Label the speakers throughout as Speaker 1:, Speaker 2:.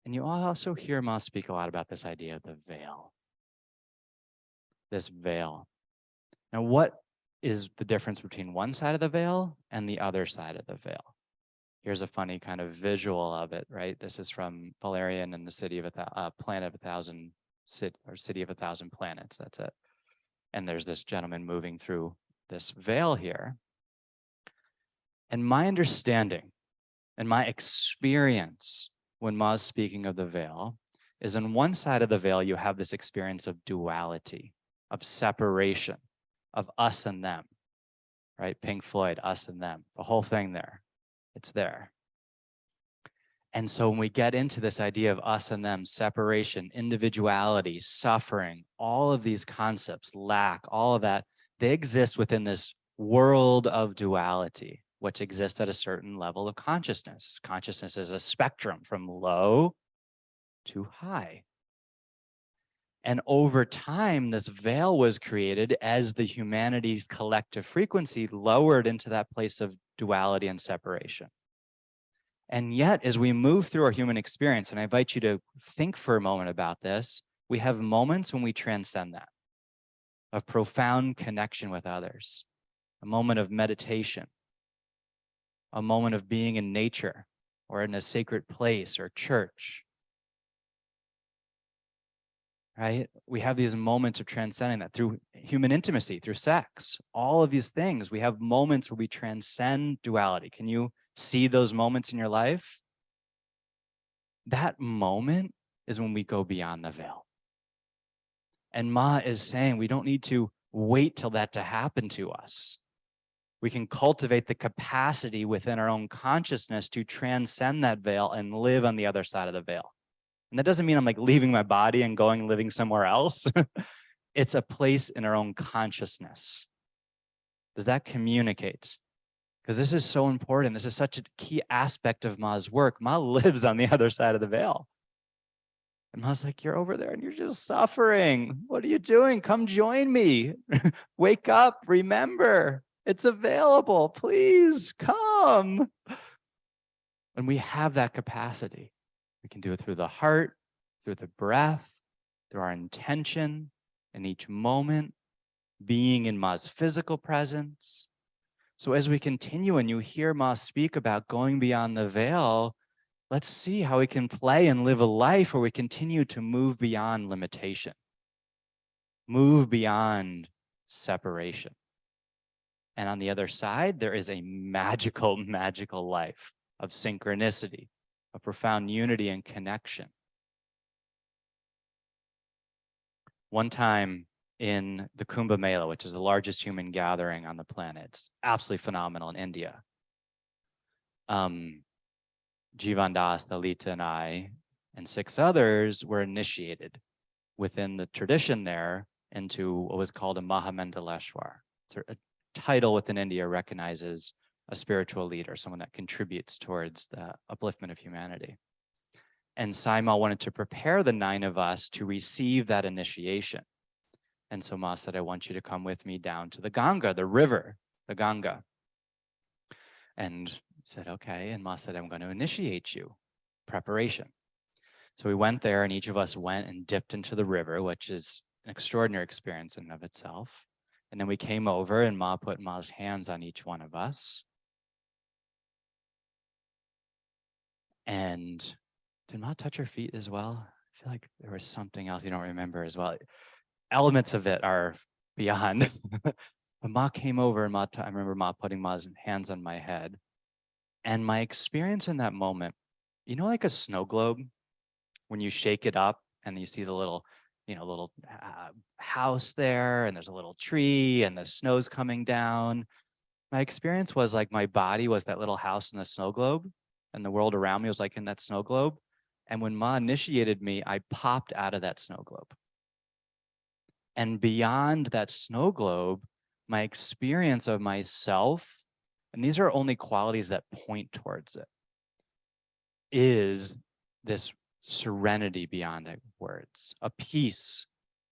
Speaker 1: And you also hear Ma speak a lot about this idea of the veil. This veil. Now, what is the difference between one side of the veil and the other side of the veil? Here's a funny kind of visual of it, right? This is from Valerian and the City of Planet of a Thousand, City of a Thousand Planets. That's it. And there's this gentleman moving through this veil here. And my understanding and my experience when Ma's speaking of the veil is on one side of the veil, you have this experience of duality, of separation, of us and them, right? Pink Floyd, us and them, the whole thing there, it's there. And so when we get into this idea of us and them, separation, individuality, suffering, all of these concepts, lack, all of that, they exist within this world of duality, which exists at a certain level of consciousness. Consciousness is a spectrum from low to high. And over time, this veil was created as the humanity's collective frequency lowered into that place of duality and separation. And yet, as we move through our human experience, and I invite you to think for a moment about this, we have moments when we transcend that, of profound connection with others, a moment of meditation, a moment of being in nature or in a sacred place or church, right? We have these moments of transcending that through human intimacy, through sex, all of these things. We have moments where we transcend duality. Can you see those moments in your life? That moment is when we go beyond the veil. And Ma is saying we don't need to wait till that to happen to us. We can cultivate the capacity within our own consciousness to transcend that veil and live on the other side of the veil. And that doesn't mean I'm like leaving my body and going and living somewhere else. It's a place in our own consciousness. Does that communicate? Because this is so important. This is such a key aspect of Ma's work. Ma lives on the other side of the veil. And Ma's like, you're over there and you're just suffering. What are you doing? Come join me. Wake up, remember. It's available, please come. And we have that capacity. We can do it through the heart, through the breath, through our intention in each moment, being in Ma's physical presence. So as we continue and you hear Ma speak about going beyond the veil, let's see how we can play and live a life where we continue to move beyond limitation, move beyond separation. And on the other side, there is a magical, magical life of synchronicity, of profound unity and connection. One time in the Kumbh Mela, which is the largest human gathering on the planet, it's absolutely phenomenal in India. Jivan Das, Lalita, and I, and 6 others were initiated within the tradition there into what was called a Mahamandaleshwar. It's a title within India recognizes a spiritual leader, someone that contributes towards the upliftment of humanity. And Sai Ma wanted to prepare the 9 of us to receive that initiation. And so Ma said, I want you to come with me down to the Ganga, the river, the Ganga. And said, okay. And Ma said, I'm going to initiate you. Preparation. So we went there and each of us went and dipped into the river, which is an extraordinary experience in and of itself. And then we came over and Ma put Ma's hands on each one of us. And did Ma touch her feet as well? I feel like there was something else you don't remember as well. Elements of it are beyond. But Ma came over and I remember Ma putting Ma's hands on my head. And my experience in that moment, you know, like a snow globe, when you shake it up and you see the little, little house there, and there's a little tree and the snow's coming down. My experience was like my body was that little house in the snow globe, and the world around me was like in that snow globe. And when Ma initiated me, I popped out of that snow globe. And beyond that snow globe, my experience of myself, and these are only qualities that point towards it, is this serenity beyond words, a peace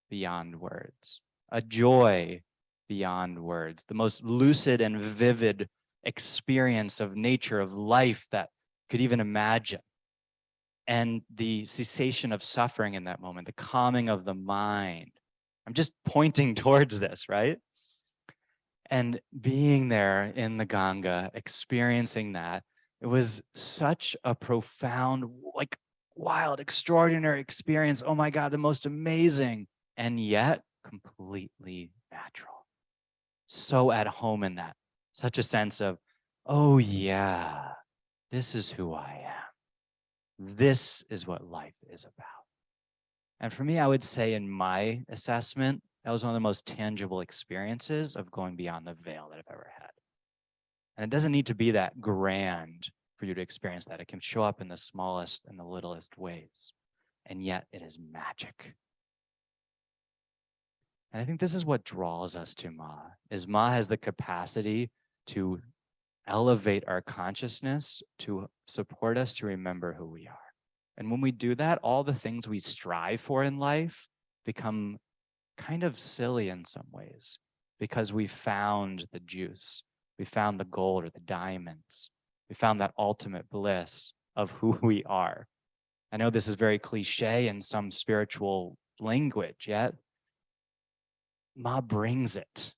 Speaker 1: beyond words, a joy beyond words, the most lucid and vivid experience of nature, of life that could even imagine. and the cessation of suffering in that moment, the calming of the mind. I'm just pointing towards this, right? And being there in the Ganga, experiencing that, it was such a profound, like wild, extraordinary experience. Oh my God, the most amazing, and yet completely natural. So at home in that, such a sense of, oh yeah, this is who I am. This is what life is about. And for me, I would say in my assessment, that was one of the most tangible experiences of going beyond the veil that I've ever had. And it doesn't need to be that grand for you to experience that. It can show up in the smallest and the littlest ways. And yet it is magic. And I think this is what draws us to Ma, is Ma has the capacity to elevate our consciousness, to support us to remember who we are. And when we do that, all the things we strive for in life become kind of silly in some ways, because we found the juice, we found the gold or the diamonds, we found that ultimate bliss of who we are. I know this is very cliche in some spiritual language, yet Ma brings it.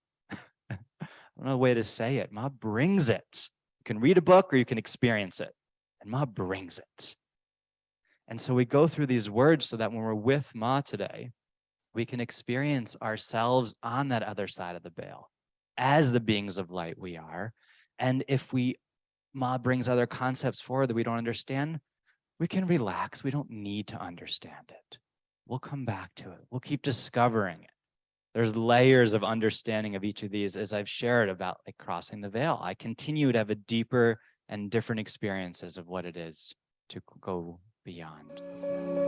Speaker 1: I don't know a way to say it. Ma brings it. You can read a book or you can experience it, and Ma brings it. And so we go through these words so that when we're with Ma today, we can experience ourselves on that other side of the veil as the beings of light we are. And if Ma brings other concepts forward that we don't understand, we can relax. We don't need to understand it. We'll come back to it. We'll keep discovering it. There's layers of understanding of each of these, as I've shared about like crossing the veil. I continue to have a deeper and different experiences of what it is to go beyond.